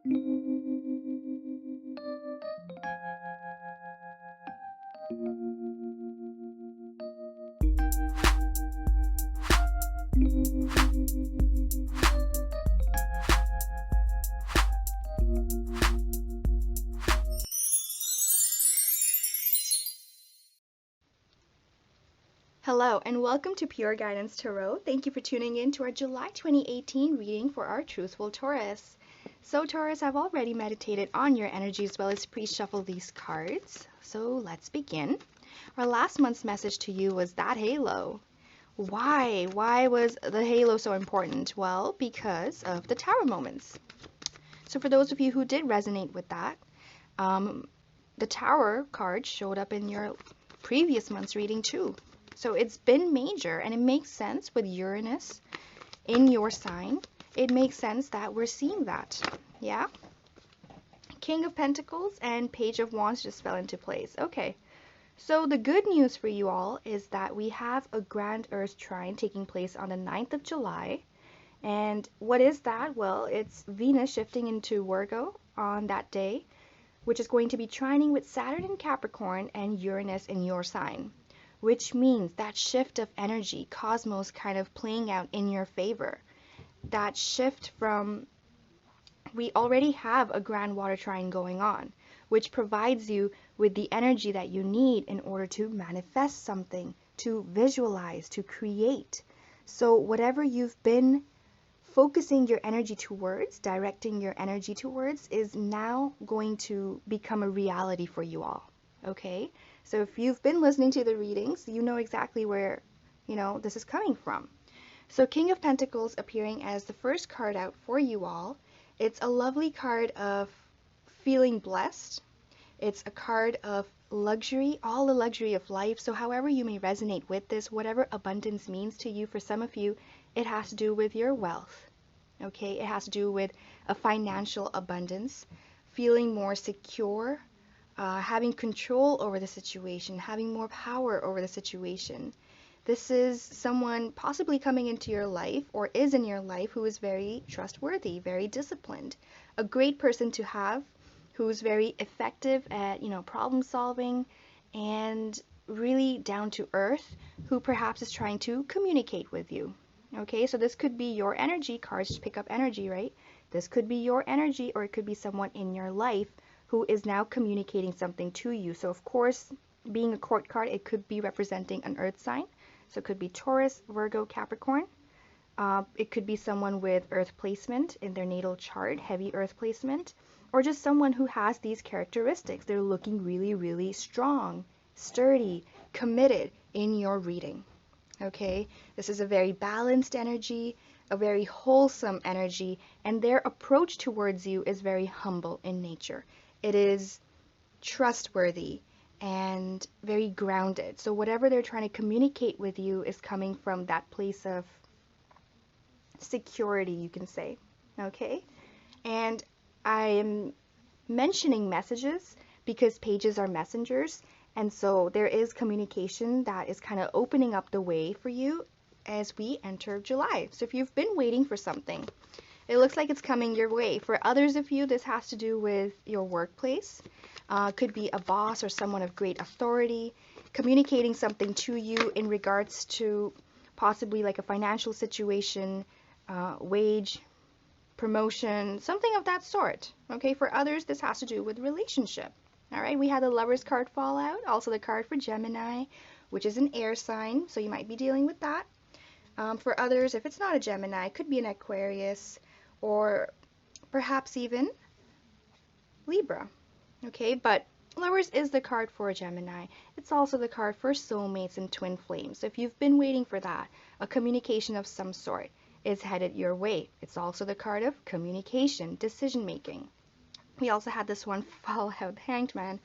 Hello and welcome to Pure Guidance Tarot. Thank you for tuning in to our July 2018 reading for our Truthful Taurus. So Taurus, I've already meditated on your energy as well as pre-shuffled these cards. So let's begin. Our last month's message to you was that halo. Why? Why was the halo so important? Well, because of the Tower moments. So for those of you who did resonate with that, the Tower card showed up in your previous month's reading too. So it's been major, and it makes sense with Uranus in your sign. It makes sense that we're seeing that, yeah? King of Pentacles and Page of Wands just fell into place. Okay, so the good news for you all is that we have a Grand Earth trine taking place on the 9th of July. And what is that? Well, it's Venus shifting into Virgo on that day, which is going to be trining with Saturn in Capricorn and Uranus in your sign. Which means that shift of energy, cosmos kind of playing out in your favor. That shift from, we already have a grand water trine going on, which provides you with the energy that you need in order to manifest something, to visualize, to create. So whatever you've been focusing your energy towards, directing your energy towards, is now going to become a reality for you all. Okay? So if you've been listening to the readings, you know exactly where, this is coming from. So King of Pentacles appearing as the first card out for you all. It's a lovely card of feeling blessed. It's a card of luxury, all the luxury of life. So however you may resonate with this, whatever abundance means to you, for some of you, it has to do with your wealth. Okay, it has to do with a financial abundance, feeling more secure, having control over the situation, having more power over the situation. This is someone possibly coming into your life or is in your life who is very trustworthy, very disciplined, a great person to have, who's very effective at, problem solving and really down to earth, who perhaps is trying to communicate with you. Okay, so this could be your energy. Cards just pick up energy, right? This could be your energy, or it could be someone in your life who is now communicating something to you. So of course, being a court card, it could be representing an earth sign. So it could be Taurus, Virgo, Capricorn. It could be someone with earth placement in their natal chart, heavy earth placement, or just someone who has these characteristics. They're looking really, really strong, sturdy, committed in your reading. Okay, this is a very balanced energy, a very wholesome energy, and their approach towards you is very humble in nature. It is trustworthy and very grounded. So whatever they're trying to communicate with you is coming from that place of security, you can say. Okay? And I am mentioning messages because pages are messengers. And so there is communication that is kind of opening up the way for you as we enter July. So if you've been waiting for something, it looks like it's coming your way. For others of you, this has to do with your workplace. Could be a boss or someone of great authority communicating something to you in regards to possibly like a financial situation, wage, promotion, something of that sort. Okay, for others, this has to do with relationship. All right, we had the Lovers card fall out, also the card for Gemini, which is an air sign, so you might be dealing with that. For others, if it's not a Gemini, it could be an Aquarius, or perhaps even Libra. Okay, but Lovers is the card for a Gemini. It's also the card for soulmates and twin flames. So if you've been waiting for that, a communication of some sort is headed your way. It's also the card of communication, decision making. We also had this one fall out, Hanged Man.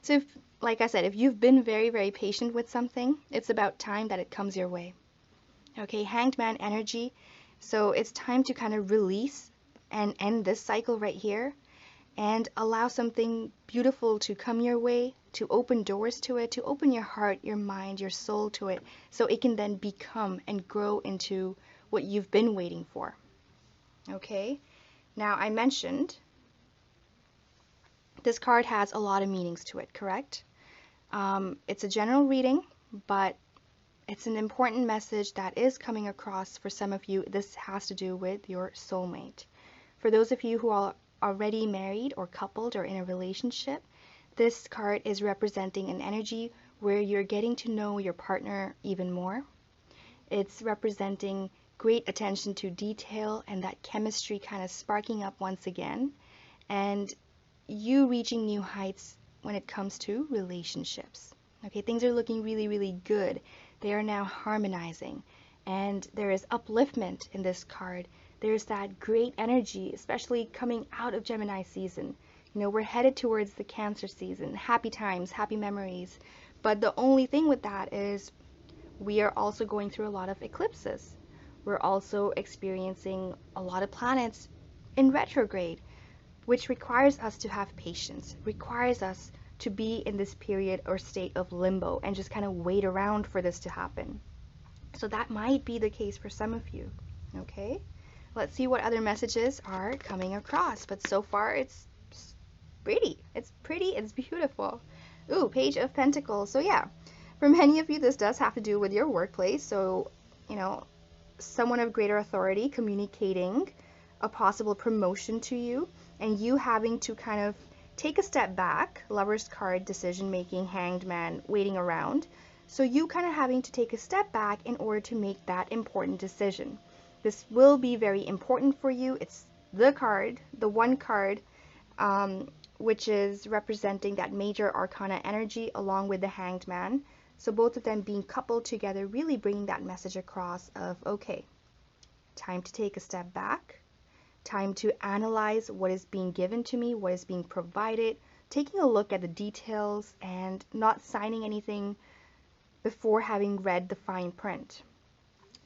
So if, like I said, if you've been very, very patient with something, it's about time that it comes your way. Okay, Hanged Man energy. So it's time to kind of release and end this cycle right here and allow something beautiful to come your way, to open doors to it, to open your heart, your mind, your soul to it, so it can then become and grow into what you've been waiting for. Okay, now I mentioned This card has a lot of meanings to it, correct? It's a general reading, but it's an important message that is coming across for some of you. This has to do with your soulmate. For those of you who are already married or coupled or in a relationship, this card is representing an energy where you're getting to know your partner even more. It's representing great attention to detail and that chemistry kind of sparking up once again, and you reaching new heights when it comes to relationships. Okay, things are looking really, really good. They are now harmonizing, and there is upliftment in this card. There's that great energy, especially coming out of Gemini season. You know, we're headed towards the Cancer season, happy times, happy memories. But the only thing with that is we are also going through a lot of eclipses. We're also experiencing a lot of planets in retrograde, which requires us to have patience, requires us to be in this period or state of limbo and just kind of wait around for this to happen. So that might be the case for some of you, okay? Let's see what other messages are coming across. But so far, it's pretty. It's pretty. It's beautiful. Ooh, Page of Pentacles. So yeah, for many of you, this does have to do with your workplace. So, you know, someone of greater authority communicating a possible promotion to you, and you having to kind of take a step back. Lover's card, decision making, Hanged Man, waiting around. So you kind of having to take a step back in order to make that important decision. This will be very important for you. It's the card, the one card, which is representing that major arcana energy along with the Hanged Man. So both of them being coupled together, really bringing that message across of, okay, time to take a step back, time to analyze what is being given to me, what is being provided, taking a look at the details and not signing anything before having read the fine print.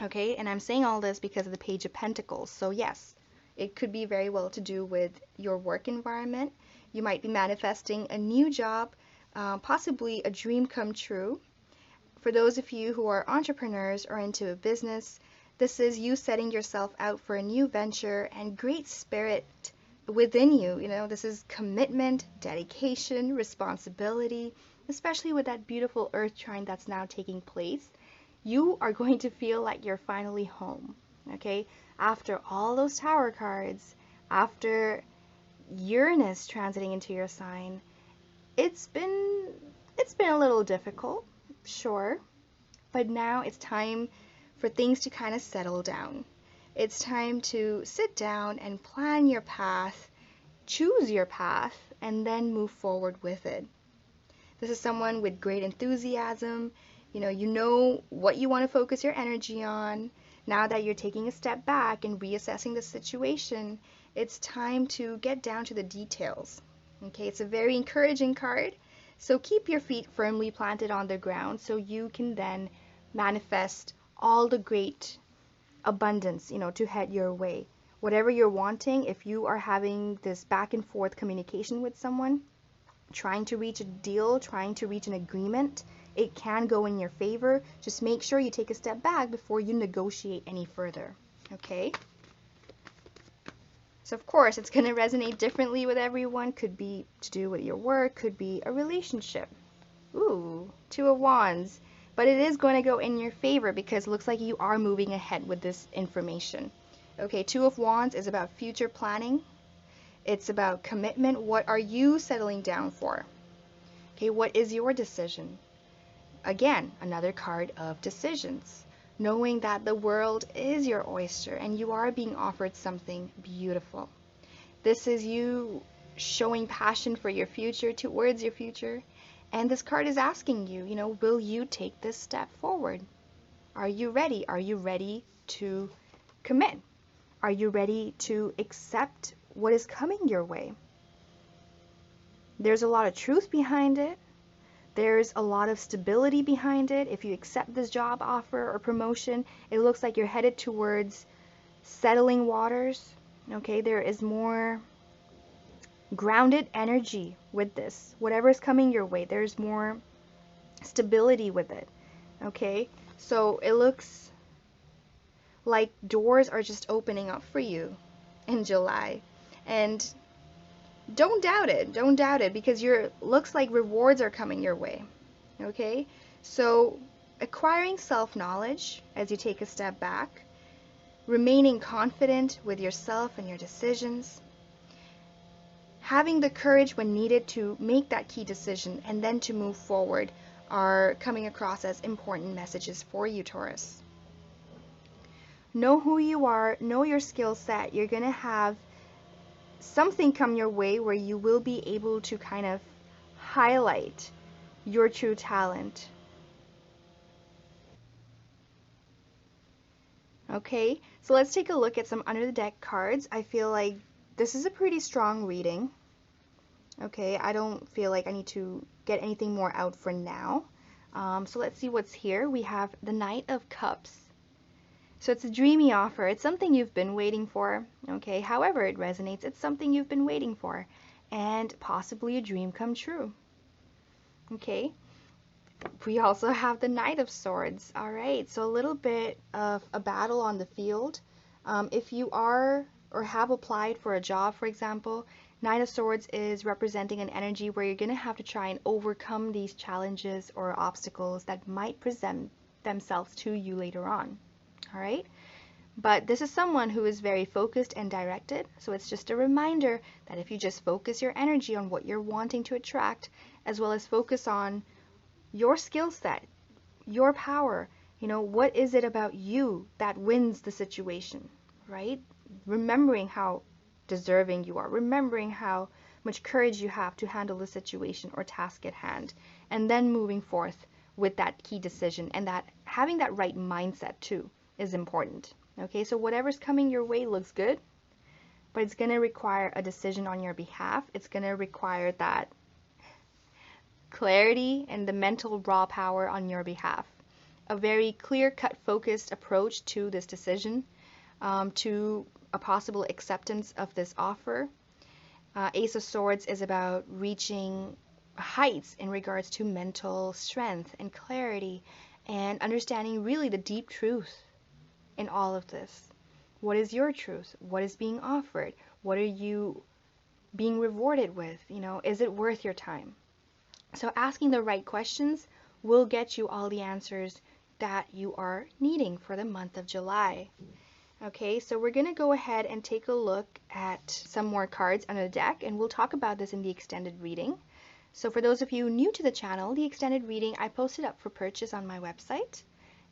Okay, and I'm saying all this because of the Page of Pentacles. So yes, it could be very well to do with your work environment. You might be manifesting a new job, possibly a dream come true. For those of you who are entrepreneurs or into a business, this is you setting yourself out for a new venture and great spirit within you. You know, this is commitment, dedication, responsibility, especially with that beautiful Earth trine that's now taking place. You are going to feel like you're finally home, okay? After all those Tower cards, after Uranus transiting into your sign, it's been a little difficult, sure, but now it's time for things to kind of settle down. It's time to sit down and plan your path, choose your path, and then move forward with it. This is someone with great enthusiasm. You know what you want to focus your energy on. Now that you're taking a step back and reassessing the situation, it's time to get down to the details. Okay, it's a very encouraging card. So keep your feet firmly planted on the ground so you can then manifest all the great abundance, to head your way. Whatever you're wanting, if you are having this back and forth communication with someone, trying to reach a deal, trying to reach an agreement, it can go in your favor. Just make sure you take a step back before you negotiate any further, okay? So of course, it's going to resonate differently with everyone. Could be to do with your work, could be a relationship. Ooh, Two of Wands. But it is going to go in your favor because it looks like you are moving ahead with this information. Okay, Two of Wands is about future planning. It's about commitment. What are you settling down for? Okay, what is your decision? Again, another card of decisions. Knowing that the world is your oyster and you are being offered something beautiful. This is you showing passion for your future, towards your future. And this card is asking you, will you take this step forward? Are you ready? Are you ready to commit? Are you ready to accept what is coming your way? There's a lot of truth behind it. There's a lot of stability behind it. If you accept this job offer or promotion, it looks like you're headed towards settling waters. Okay, there is more grounded energy with this. Whatever is coming your way, there's more stability with it. Okay, so it looks like doors are just opening up for you in July. And don't doubt it. Don't doubt it, because looks like rewards are coming your way. Okay? So, acquiring self-knowledge as you take a step back, remaining confident with yourself and your decisions, having the courage when needed to make that key decision and then to move forward are coming across as important messages for you, Taurus. Know who you are, know your skill set. You're going to have something come your way where you will be able to kind of highlight your true talent. Okay, so let's take a look at some under the deck cards. I feel like this is a pretty strong reading. Okay, I don't feel like I need to get anything more out for now. So let's see what's here. We have the Knight of Cups. So it's a dreamy offer. It's something you've been waiting for. Okay, however it resonates, it's something you've been waiting for. And possibly a dream come true. Okay, we also have the Knight of Swords. All right, so a little bit of a battle on the field. If you are or have applied for a job, for example, Knight of Swords is representing an energy where you're going to have to try and overcome these challenges or obstacles that might present themselves to you later on. All right? But this is someone who is very focused and directed, so it's just a reminder that if you just focus your energy on what you're wanting to attract, as well as focus on your skill set, your power, what is it about you that wins the situation, right? Remembering how deserving you are, remembering how much courage you have to handle the situation or task at hand, and then moving forth with that key decision, and that having that right mindset too is important. Okay, so whatever's coming your way looks good, but it's going to require a decision on your behalf. It's going to require that clarity and the mental raw power on your behalf. A very clear-cut, focused approach to this decision, to a possible acceptance of this offer. Ace of Swords is about reaching heights in regards to mental strength and clarity and understanding really the deep truth in all of this. What is your truth? What is being offered? What are you being rewarded with? Is it worth your time? So asking the right questions will get you all the answers that you are needing for the month of July. Okay, so we're going to go ahead and take a look at some more cards under the deck, and we'll talk about this in the extended reading. So for those of you new to the channel, the extended reading I posted up for purchase on my website.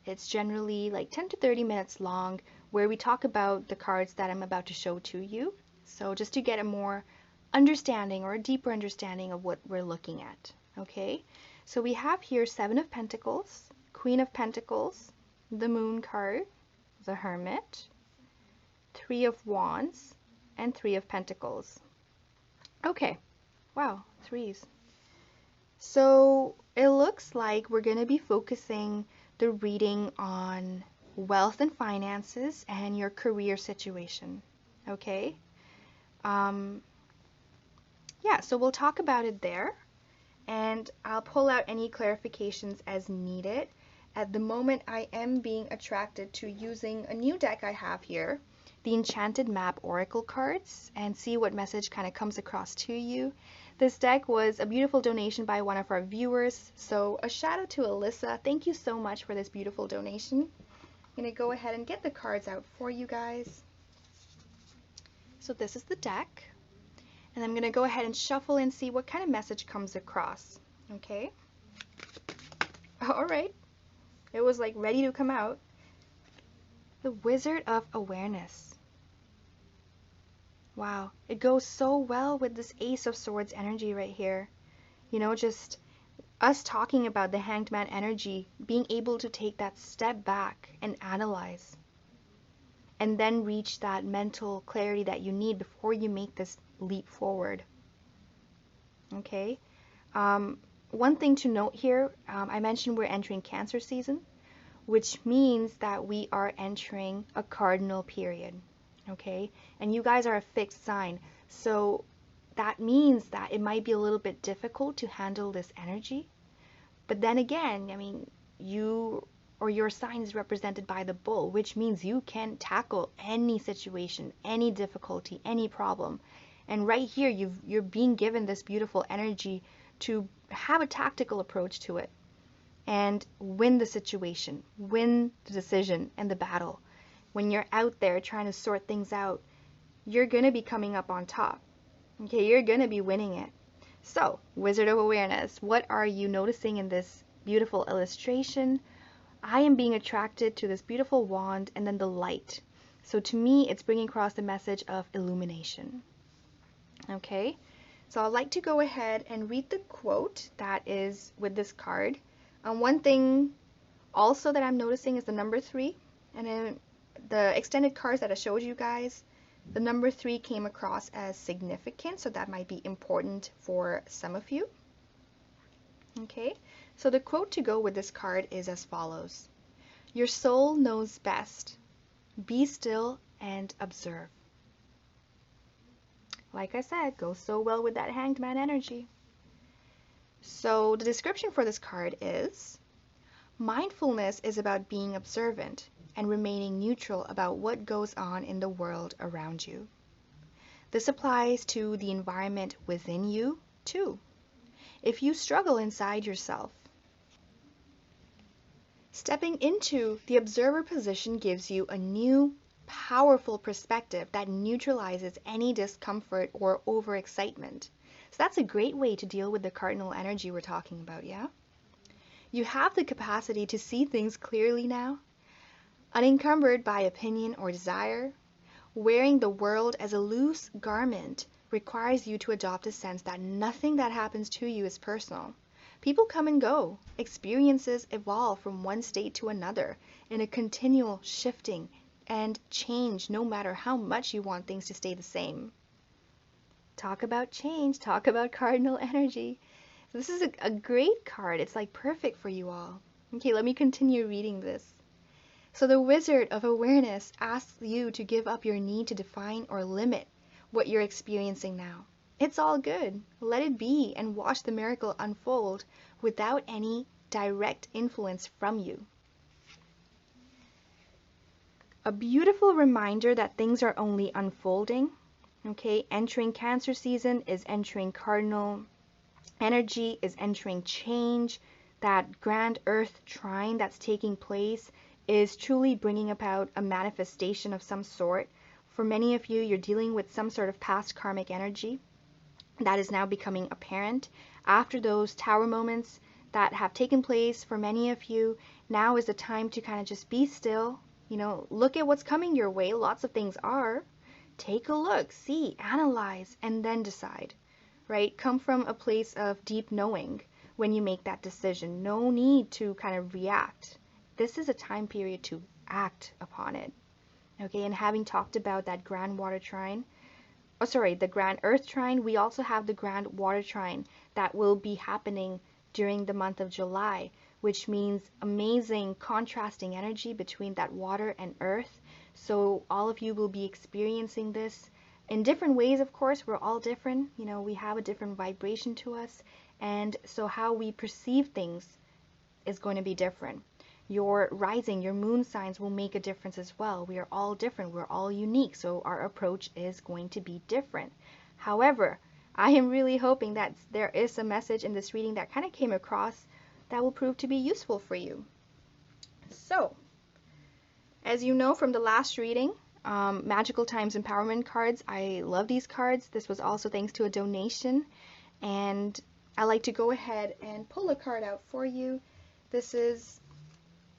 It's generally like 10 to 30 minutes long, where we talk about the cards that I'm about to show to you. So just to get a more understanding or a deeper understanding of what we're looking at. Okay, so we have here Seven of Pentacles, Queen of Pentacles, the Moon card, the Hermit, Three of Wands, and Three of Pentacles. Okay, wow, threes. So it looks like we're going to be focusing the reading on wealth and finances and your career situation. Okay, yeah, so we'll talk about it there, and I'll pull out any clarifications as needed. At the moment, I am being attracted to using a new deck I have here, the Enchanted Map Oracle cards, and see what message kind of comes across to you. This deck was a beautiful donation by one of our viewers, so a shout out to Alyssa. Thank you so much for this beautiful donation. I'm going to go ahead and get the cards out for you guys. So this is the deck, and I'm going to go ahead and shuffle and see what kind of message comes across. Okay? All right. It was like ready to come out. The Wizard of Awareness. Wow, it goes so well with this Ace of Swords energy right here. Just us talking about the Hanged Man energy, being able to take that step back and analyze, and then reach that mental clarity that you need before you make this leap forward. Okay? One thing to note here, I mentioned we're entering Cancer season, which means that we are entering a cardinal period. Okay? And you guys are a fixed sign, so that means that it might be a little bit difficult to handle this energy. But then again, I mean, you or your sign is represented by the bull, which means you can tackle any situation, any difficulty, any problem. And right here, you're being given this beautiful energy to have a tactical approach to it and win the situation, win the decision and the battle. When you're out there trying to sort things out, you're going to be coming up on top. Okay, you're going to be winning it. So, Wizard of Awareness, what are you noticing in this beautiful illustration? I am being attracted to this beautiful wand and then the light. So to me, it's bringing across the message of illumination. Okay, so I'd like to go ahead and read the quote that is with this card. One thing also that I'm noticing is the number 3. And in the extended cards that I showed you guys, the number 3 came across as significant, so that might be important for some of you. Okay, so the quote to go with this card is as follows. Your soul knows best. Be still and observe. Like I said, goes so well with that Hanged Man energy. So the description for this card is, mindfulness is about being observant and remaining neutral about what goes on in the world around you. This applies to the environment within you, too. If you struggle inside yourself, stepping into the observer position gives you a new, powerful perspective that neutralizes any discomfort or overexcitement. So that's a great way to deal with the cardinal energy we're talking about, yeah? You have the capacity to see things clearly now, unencumbered by opinion or desire. Wearing the world as a loose garment requires you to adopt a sense that nothing that happens to you is personal. People come and go. Experiences evolve from one state to another in a continual shifting and change, no matter how much you want things to stay the same. Talk about change, talk about cardinal energy. This is a great card. It's like perfect for you all. Okay, let me continue reading this. So the Wizard of Awareness asks you to give up your need to define or limit what you're experiencing now. It's all good. Let it be and watch the miracle unfold without any direct influence from you. A beautiful reminder that things are only unfolding. Okay, entering Cancer season is entering cardinal energy, is entering change. That grand earth trine that's taking place is truly bringing about a manifestation of some sort. For many of you, you're dealing with some sort of past karmic energy that is now becoming apparent. After those tower moments that have taken place for many of you, now is the time to kind of just be still, look at what's coming your way. Lots of things are. Take a look, see, analyze, and then decide, right? Come from a place of deep knowing when you make that decision. No need to kind of react. This is a time period to act upon it. Okay, and having talked about that grand water trine, the grand earth trine, we also have the grand water trine that will be happening during the month of July, which means amazing contrasting energy between that water and earth. So all of you will be experiencing this in different ways, of course. We're all different. We have a different vibration to us. And so how we perceive things is going to be different. Your rising, your moon signs will make a difference as well. We are all different. We're all unique. So our approach is going to be different. However, I am really hoping that there is a message in this reading that kind of came across that will prove to be useful for you. So, as you know from the last reading, Magical Times Empowerment cards, I love these cards. This was also thanks to a donation. And I like to go ahead and pull a card out for you. This is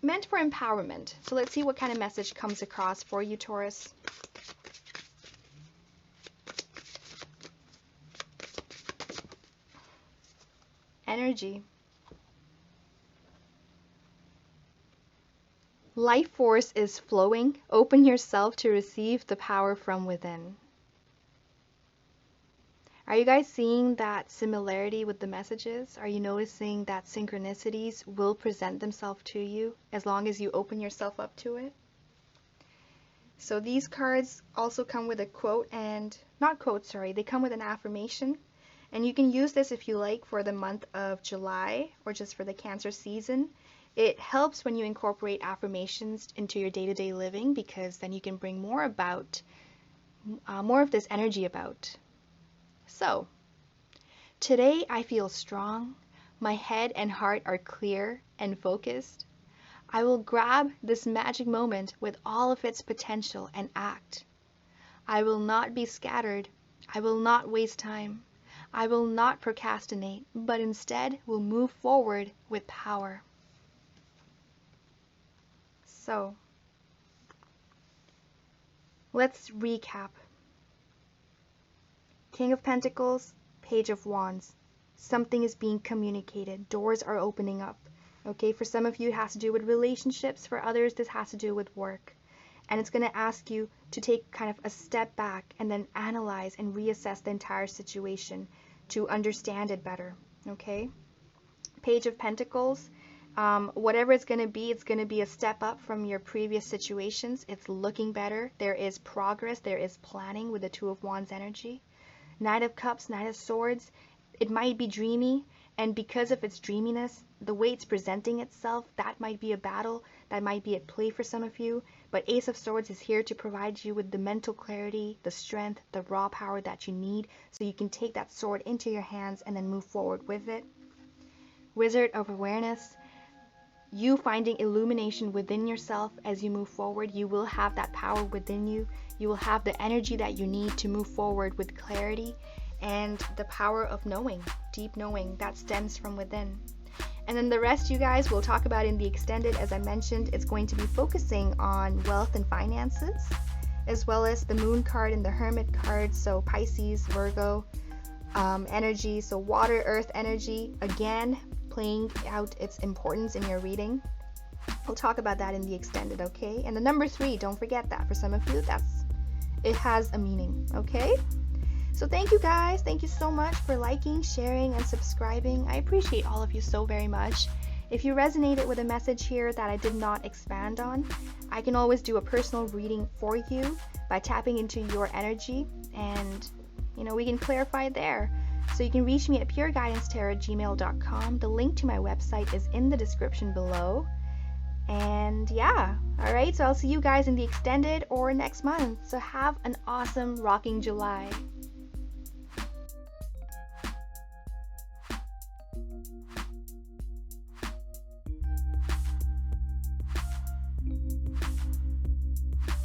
meant for empowerment. So let's see what kind of message comes across for you, Taurus. Energy. Life force is flowing. Open yourself to receive the power from within. Are you guys seeing that similarity with the messages? Are you noticing that synchronicities will present themselves to you as long as you open yourself up to it? So these cards also come with a quote and, not quote, sorry, they come with an affirmation. And you can use this if you like for the month of July or just for the Cancer season. It helps when you incorporate affirmations into your day-to-day living because then you can bring more of this energy about. So, today I feel strong. My head and heart are clear and focused. I will grab this magic moment with all of its potential and act. I will not be scattered. I will not waste time. I will not procrastinate, but instead will move forward with power. So, let's recap. King of Pentacles, Page of Wands. Something is being communicated. Doors are opening up. Okay, for some of you it has to do with relationships. For others this has to do with work. And it's going to ask you to take kind of a step back and then analyze and reassess the entire situation to understand it better. Okay? Page of Pentacles. Whatever it's going to be a step up from your previous situations. It's looking better. There is progress. There is planning with the Two of Wands energy. Knight of Cups, Knight of Swords, it might be dreamy, and because of its dreaminess, the way it's presenting itself, that might be a battle, that might be at play for some of you, but Ace of Swords is here to provide you with the mental clarity, the strength, the raw power that you need, so you can take that sword into your hands and then move forward with it. Wizard of Awareness, you finding illumination within yourself as you move forward. You will have that power within you. You will have the energy that you need to move forward with clarity and the power of knowing, deep knowing that stems from within. And then the rest, you guys, we'll talk about in the extended. As I mentioned, it's going to be focusing on wealth and finances, as well as the Moon card and the Hermit card, so Pisces, Virgo energy, so water, earth energy, again, playing out its importance in your reading. We'll talk about that in the extended, okay? And the number 3, don't forget that. For some of you, it has a meaning, okay? So thank you guys. Thank you so much for liking, sharing, and subscribing. I appreciate all of you so very much. If you resonated with a message here that I did not expand on, I can always do a personal reading for you by tapping into your energy, and we can clarify there. So you can reach me at pureguidancetarot@gmail.com. The link to my website is in the description below. And yeah, alright, so I'll see you guys in the extended or next month. So have an awesome rocking July.